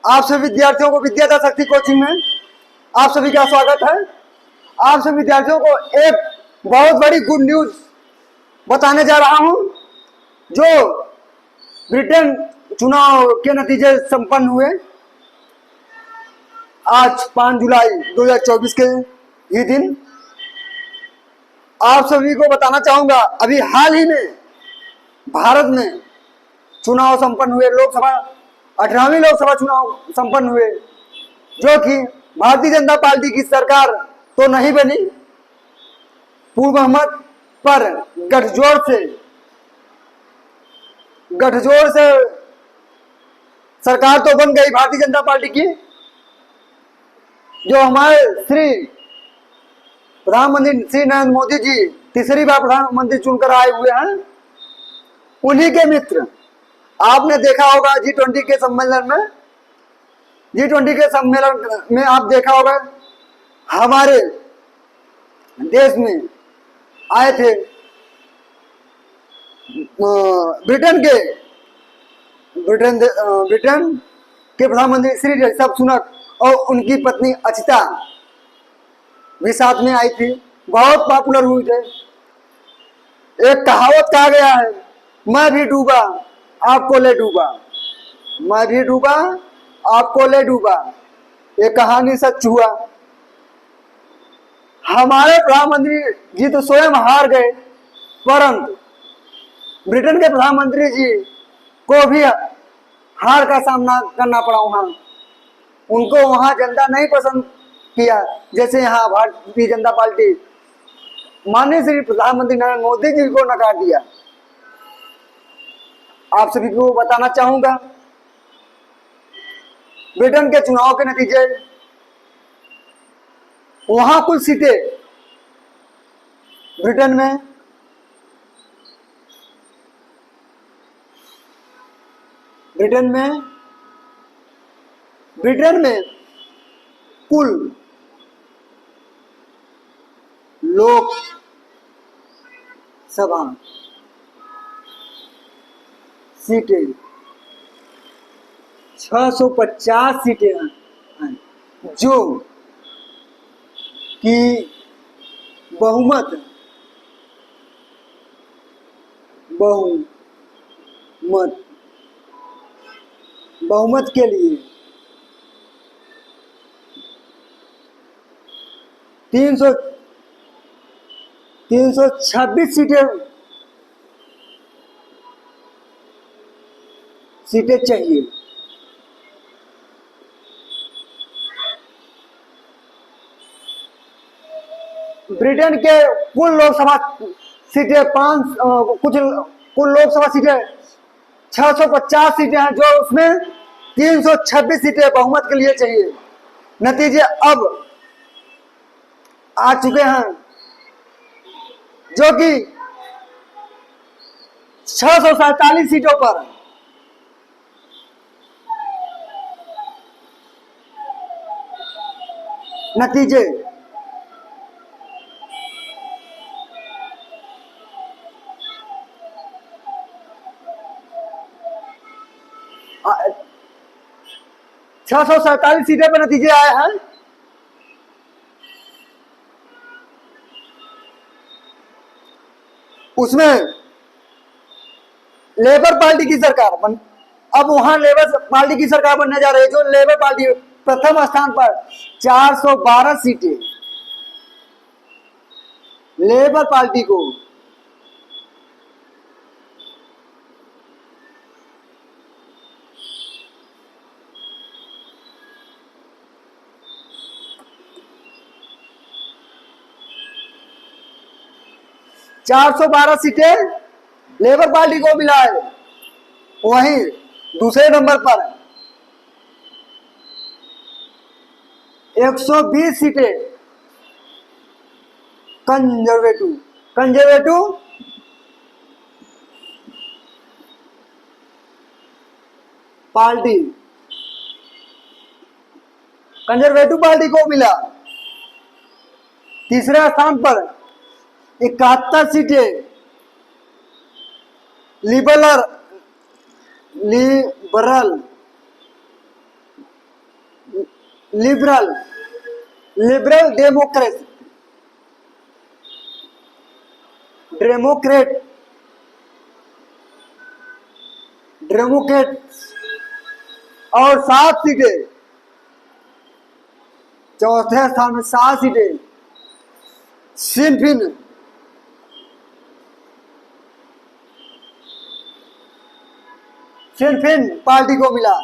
आप सभी विद्यार्थियों को विद्याता शक्ति कोचिंग में आप सभी का स्वागत है। आप सभी विद्यार्थियों को एक बहुत बड़ी गुड न्यूज बताने जा रहा हूं। जो ब्रिटेन चुनाव के नतीजे संपन्न हुए आज 5 जुलाई 2024 के ही दिन। आप सभी को बताना चाहूंगा, अभी हाल ही में भारत में चुनाव संपन्न हुए, लोकसभा 18वीं लोकसभा चुनाव संपन्न हुए, जो कि भारतीय जनता पार्टी की सरकार तो नहीं बनी, पूर्ण बहुमत पर गठजोड़ से सरकार तो बन गई भारतीय जनता पार्टी की। जो हमारे श्री प्रधानमंत्री श्री नरेंद्र मोदी जी तीसरी बार प्रधानमंत्री चुनकर आए हुए हैं, उन्हीं के मित्र। आपने देखा होगा G20 के सम्मेलन में आप देखा होगा हमारे देश में आए थे ब्रिटेन के प्रधानमंत्री श्री ऋषभ सुनक और उनकी पत्नी अचिता भी साथ में आई थी, बहुत पॉपुलर हुई थे। एक कहावत कहा गया है, मैं भी डूबा आपको ले डूबा, मैं भी डूबा आपको ले डूबा। ये कहानी सच हुआ। हमारे प्रधानमंत्री जी तो स्वयं हार गए, परंतु ब्रिटेन के प्रधानमंत्री जी को भी हार का सामना करना पड़ा। वहां उनको वहां जनता नहीं पसंद किया, जैसे यहाँ भारतीय जनता पार्टी माननीय श्री प्रधानमंत्री नरेंद्र मोदी जी को नकार दिया। आप सभी को बताना चाहूंगा ब्रिटेन के चुनाव के नतीजे। वहां कुछ सीटें ब्रिटेन में कुल लोकसभा सीटें 650 सीटें हैं, जो कि बहुमत के लिए 326 सीटें चाहिए। ब्रिटेन के कुल लोकसभा सीटें कुल लोकसभा सीटें 650 सीटें हैं, जो उसमें 326 सीटें बहुमत के लिए चाहिए। नतीजे अब आ चुके हैं, जो कि 647 सीटों पर नतीजे आ, 647 सीटें पर नतीजे आए हैं। उसमें लेबर पार्टी की सरकार अब वहां लेबर पार्टी की सरकार बनने जा रही है। जो लेबर पार्टी प्रथम स्थान पर 412 सीटें लेबर पार्टी को सीटें लेबर पार्टी को मिला है। वहीं दूसरे नंबर पर 120 सीटें कंजर्वेटिव पार्टी को मिला। तीसरे स्थान पर 71 सीटें liberal liberal, liberal Democrat, Democrat, Democrat. और 7 सीटें, चौथे स्थान में 7 सीटें सिनफिन, सिनफिन पार्टी को मिला।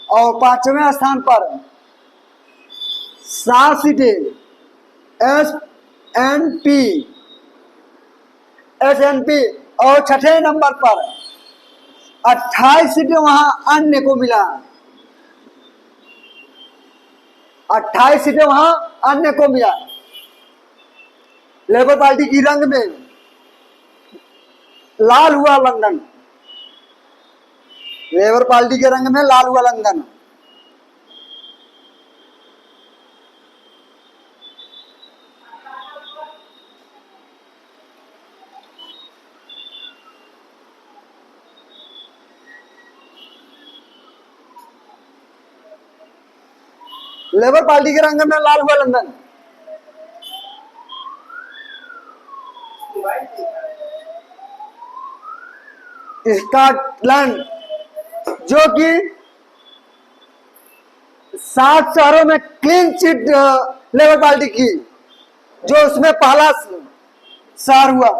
और 5वें स्थान पर 7 सीटें S N P, S N P. और 6ठे नंबर पर 28 सीटें वहां अन्य को मिला। 28 सीटें वहां अन्य को मिला। लेबर पार्टी की रंग में लाल हुआ लंदन, लेबर पार्टी के रंग में लाल हुआ लंदन। लेबर पार्टी के रंग में लाल हुआ लंदन। स्कॉटलैंड, जो कि 7 शहरों में क्लीन चिट लेबर पार्टी की, जो उसमें पहला शहर हुआ,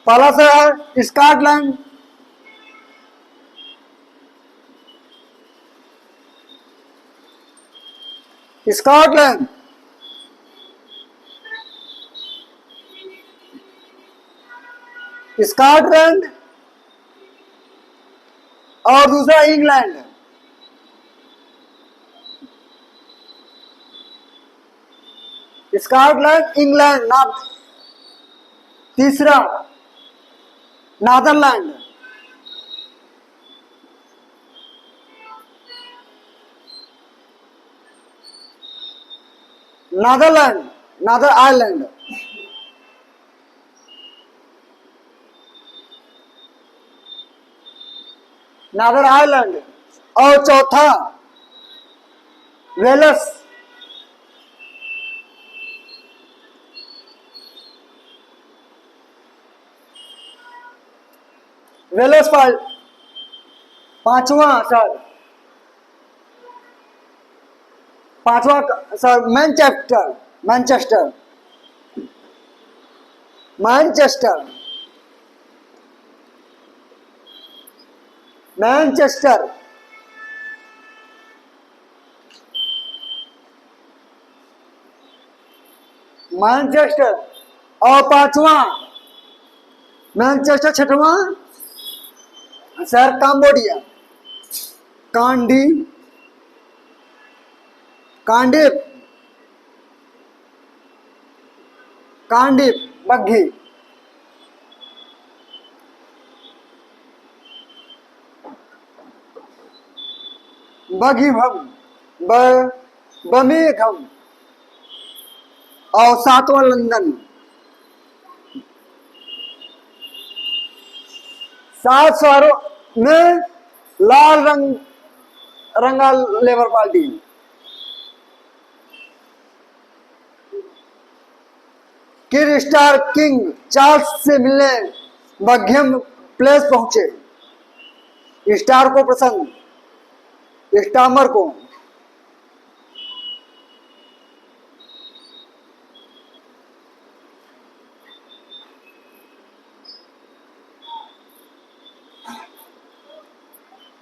पहला शहर स्कॉटलैंड। Scotland, Scotland. और दूसरा इंग्लैंड, स्कॉटलैंड, इंग्लैंड। तीसरा नादरलैंड, नादरलैंड, नादर आयरलैंड। नादर आयरलैंड। और चौथा वेल्स, वेल्स। पांचवा सर, पांचवा sir Manchester, Manchester, Manchester, Manchester. Manchester. और पांचवा मैनचेस्टर। छठवां शहर काम्बोडिया, कांडी, कांडिप, कांडिप बग्घी। बघीभम, बर्मिंघम। और 7वां लंदन। 7 शहरों में लाल रंगा लेबर पार्टी। किर स्टार किंग चार्ल्स से मिलने बकिंघम प्लेस पहुंचे। स्टार को पसंद, स्टामर को।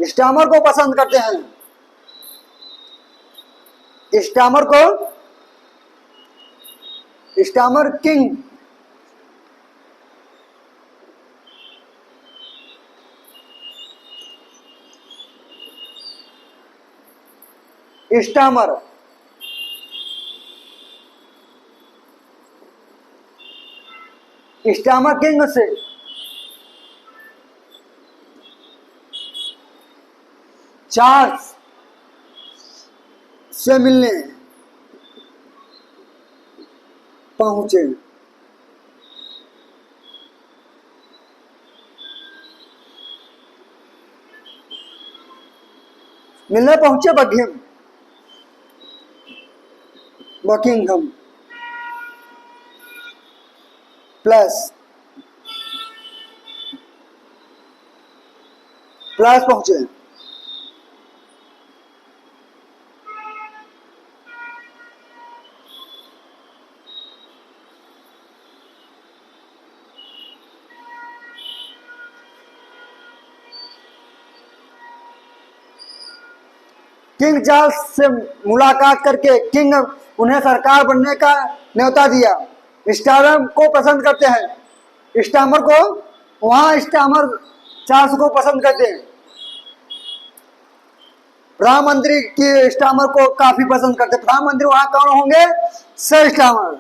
स्टामर को पसंद करते हैं, स्टामर को, Starmer king. Starmer, Starmer king से चार्ल्स से मिलने पहुंचे। मिलने पहुंचे बकिंघम प्लस पहुंचे। किंग चार्ल्स से मुलाकात करके किंग उन्हें सरकार बनने का न्योता दिया। स्टामर को पसंद करते हैं, स्टामर को वहां स्टामर चार्ल्स को पसंद करते हैं, प्रधानमंत्री की स्टामर को काफी पसंद करते हैं। प्रधानमंत्री वहां कौन होंगे? Sir Starmer.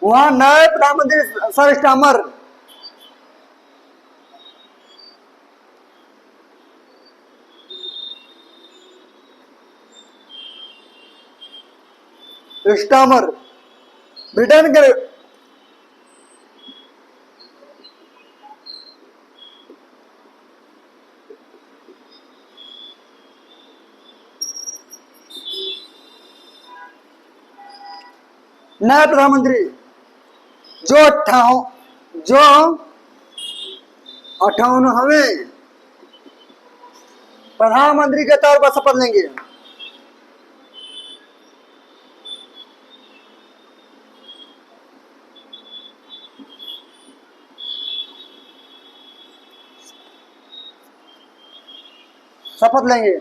वहां नए प्रधानमंत्री सर स्टामर। स्टामर ब्रिटेन के नए प्रधानमंत्री जो 58वें प्रधानमंत्री के तौर पर शपथ लेंगे। शपथ लेंगे।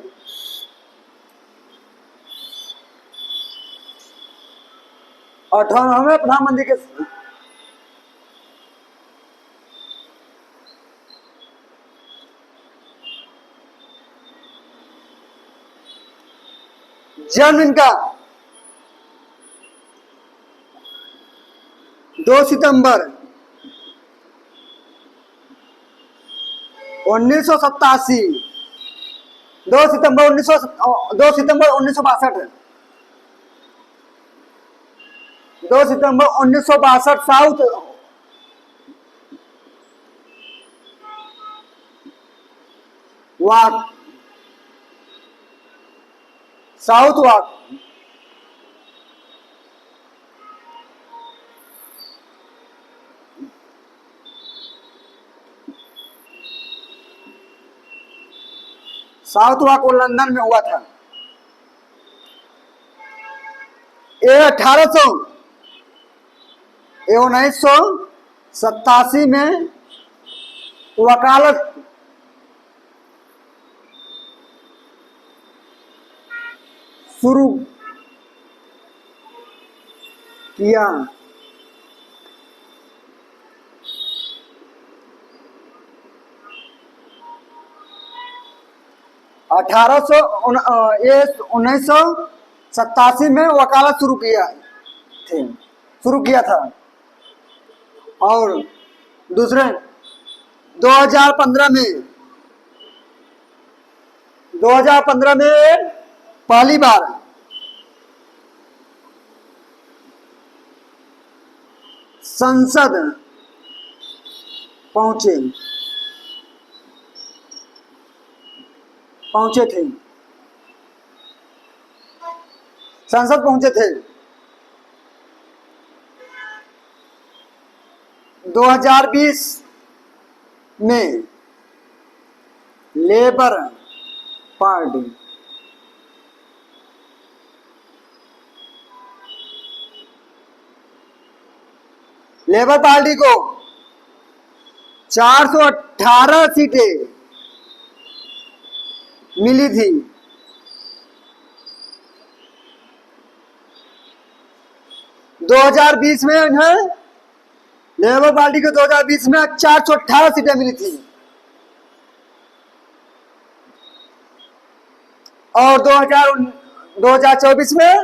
और 58वें प्रधानमंत्री के जन्म इनका 2 सितंबर 1987, 2 सितंबर 1962, 2 सितंबर 1962 साउथ वॉक वो लंदन में हुआ था। ये 1987 में वकालत शुरू किया। ये 1987 में वकालत शुरू किया था। और दूसरे 2015 में पहली बार संसद पहुंचे थे। संसद पहुंचे थे 2020 में लेबर पार्टी को 418 सीटें मिली थी। दो हजार बीस में उन्हें लेबर पार्टी को 2020 में 418 सीटें मिली थी। और 2024 में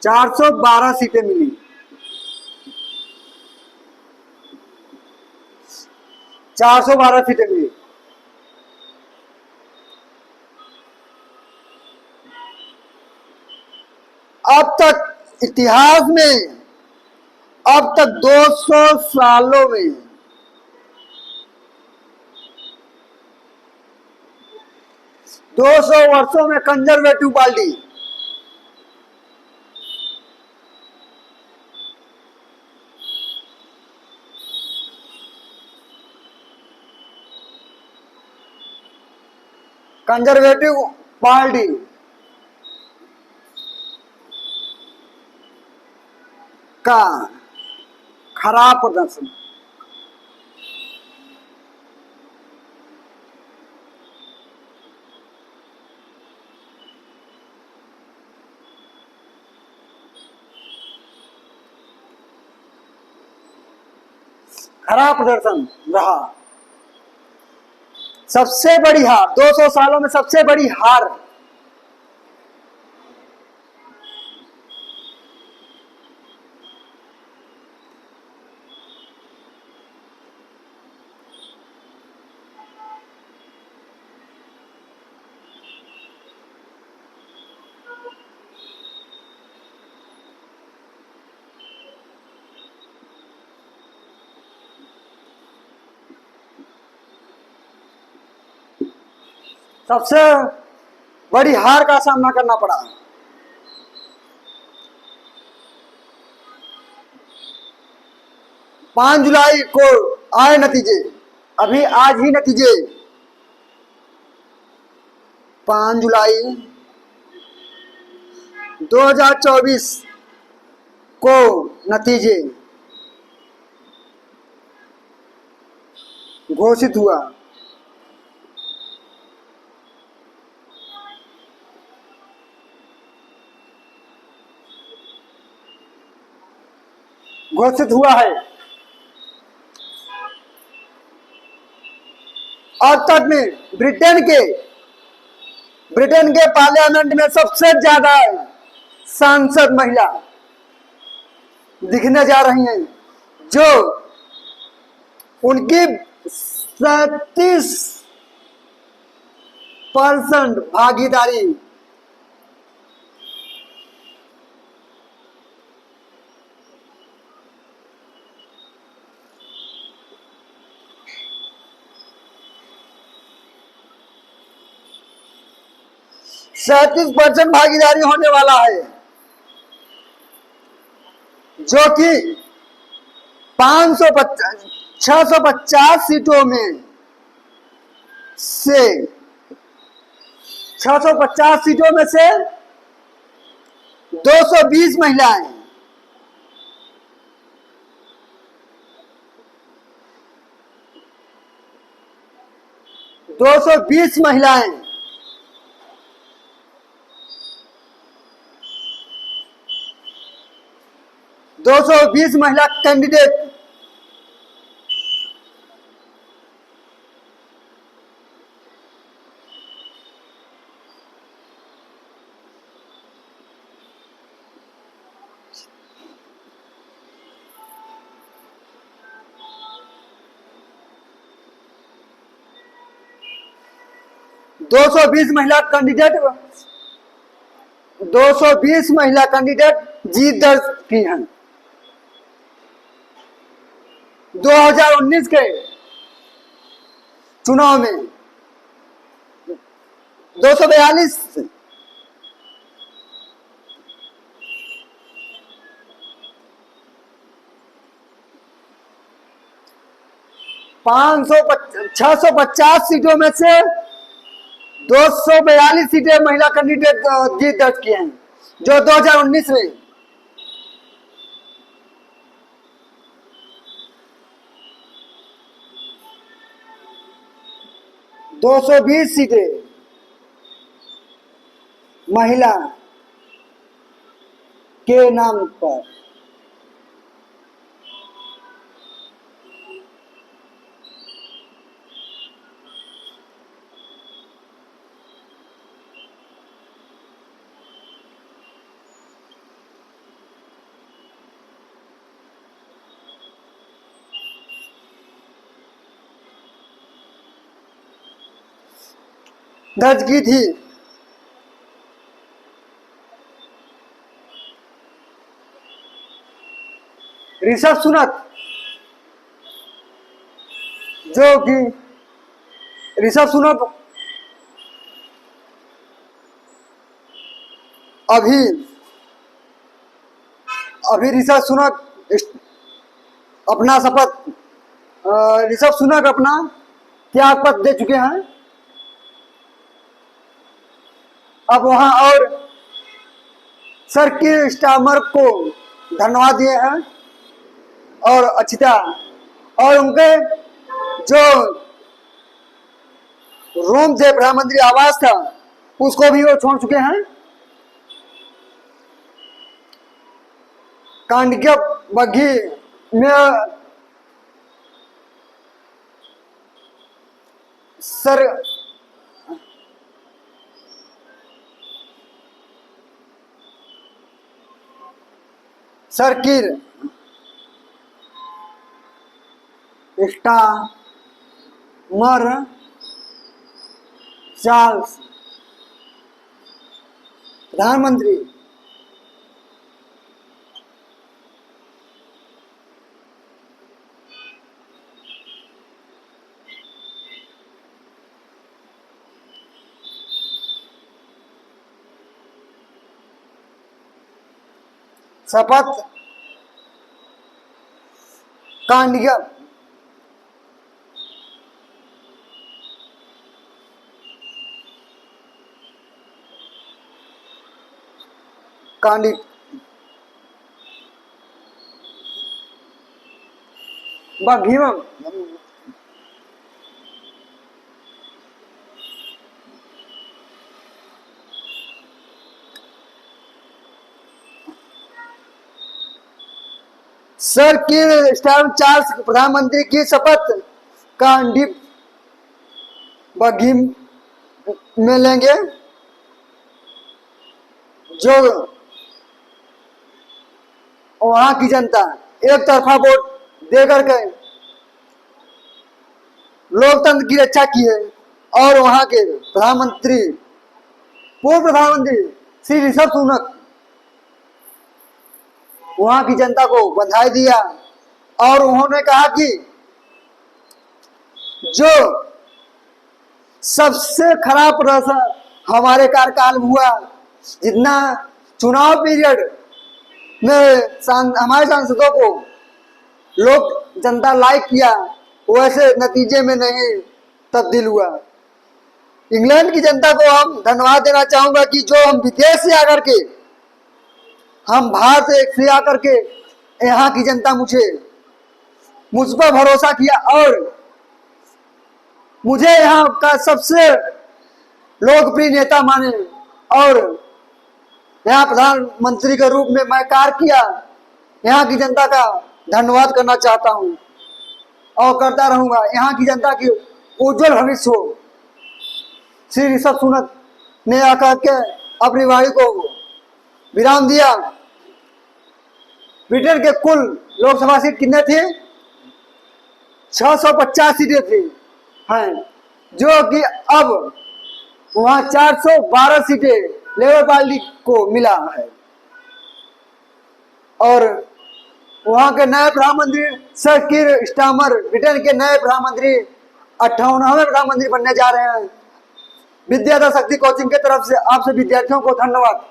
412 सीटें मिली। 412 सीटें मिली। अब तक इतिहास में अब तक 200 सालों में 200 वर्षों में कंजर्वेटिव पार्टी कंजर्वेटिव पार्टी का खराब प्रदर्शन, खराब प्रदर्शन रहा। सबसे बड़ी हार, 200 सालों में सबसे बड़ी हार सबसे बड़ी हार का सामना करना पड़ा। 5 जुलाई को आए नतीजे, अभी आज ही नतीजे, 5 जुलाई 2024 को नतीजे घोषित हुआ। घोषित हुआ है। अब तक में ब्रिटेन के पार्लियामेंट में सबसे ज्यादा सांसद महिला दिखने जा रही हैं, जो उनकी 37% भागीदारी भागीदारी होने वाला है, जो कि 650 सीटों में से 650 सीटों में से 220 महिलाएं, 220 महिलाएं 220 महिला कैंडिडेट दो सौ बीस महिला कैंडिडेट जीत दर्ज की हैं। 2019 के चुनाव में 242 650 सीटों में से 242 सीटें महिला कैंडिडेट जीत दर्ज किए हैं, जो 2019 में 220 सीटें महिला के नाम पर दर्ज की थी। ऋषभ सुनक, जो कि ऋषभ सुनक अभी अभी ऋषभ सुनक अपना शपथ ऋषभ सुनक अपना त्याग पत्र दे चुके हैं। अब वहां और सर की स्टामर को धन्यवाद दिए हैं और अक्षिता और उनके जो रोम से प्रधानमंत्री आवास था उसको भी वो छोड़ चुके हैं। कांडिक्य बग्घी में सर सरकिर स्टामर चार्ल्स प्रधानमंत्री शपथ कांडिक्य कांडिक बघीमम सर किर स्टार चार्ल्स प्रधानमंत्री की शपथ कांडिक बघीम में लेंगे, जो वहां की जनता एक तरफा वोट देकर के लोकतंत्र की रक्षा की है और वहां के प्रधानमंत्री पूर्व प्रधानमंत्री श्री ऋषभ सुनक वहां की जनता को बधाई दिया और उन्होंने कहा कि जो सबसे खराब प्रदर्शन हमारे कार्यकाल में हुआ, जितना चुनाव पीरियड में हमारे सांसदों को लोग जनता लाइक किया वैसे नतीजे में नहीं तब्दील हुआ। इंग्लैंड की जनता को हम धन्यवाद देना चाहूंगा कि जो हम विदेश से आकर के हम भारत से आकर के यहाँ की जनता मुझ पर भरोसा किया और मुझे यहाँ का सबसे लोकप्रिय नेता माने और यहाँ प्रधानमंत्री के रूप में मैं कार्य किया। यहाँ की जनता का धन्यवाद करना चाहता हूँ और करता रहूंगा। यहाँ की जनता की उज्जवल भविष्य हो। श्री ऋषभ सुनक ने आकर के अपनी वाणी को विराम दिया। ब्रिटेन के कुल लोकसभा सीट कितने थे? 650 सीटें थी हैं, जो कि अब वहां 412 सीटें लेबर पार्टी को मिला है और वहां के नए प्रधानमंत्री सर किर स्टामर ब्रिटेन के नए प्रधानमंत्री 58वें प्रधानमंत्री बनने जा रहे हैं। विद्यादा शक्ति कोचिंग की तरफ से आप सभी विद्यार्थियों को धन्यवाद।